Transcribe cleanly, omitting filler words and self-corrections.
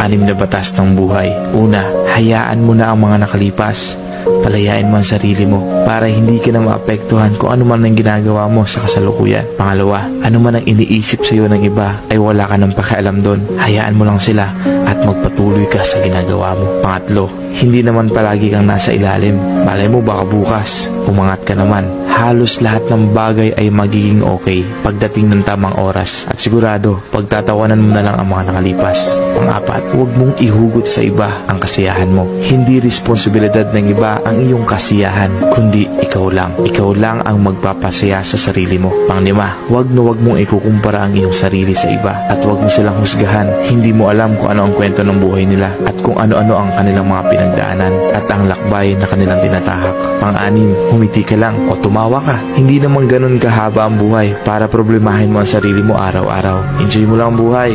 6 na batas ng buhay. Una, hayaan mo na ang mga nakalipas. Palayain mo ang sarili mo para hindi ka na maapektuhan kung ano man ang ginagawa mo sa kasalukuyan. Pangalawa, ano man ang iniisip sa iyo ng iba ay wala ka ng pakialam doon. Hayaan mo lang sila at magpatuloy ka sa ginagawa mo. Pangatlo, hindi naman palagi kang nasa ilalim. Malay mo baka bukas, umangat ka naman. Halos lahat ng bagay ay magiging okay pagdating ng tamang oras at sigurado pagtatawanan mo na lang ang mga nakalipas. Pang-apat, huwag mong ihugot sa iba ang kasiyahan mo. Hindi responsibilidad ng iba ang iyong kasiyahan, kundi ikaw lang. Ikaw lang ang magpapasaya sa sarili mo. Pang-5, huwag mong ikukumpara ang iyong sarili sa iba at huwag mo silang husgahan. Hindi mo alam kung ano ang kwento ng buhay nila at kung ano-ano ang kanilang mga pinagdaanan at ang lakbay na kanilang tinatahak. Pang-6, humiti ka lang o tumawa ka. Hindi naman ganun kahaba ang buhay para problemahin mo ang sarili mo araw-araw. Enjoy mo lang ang buhay.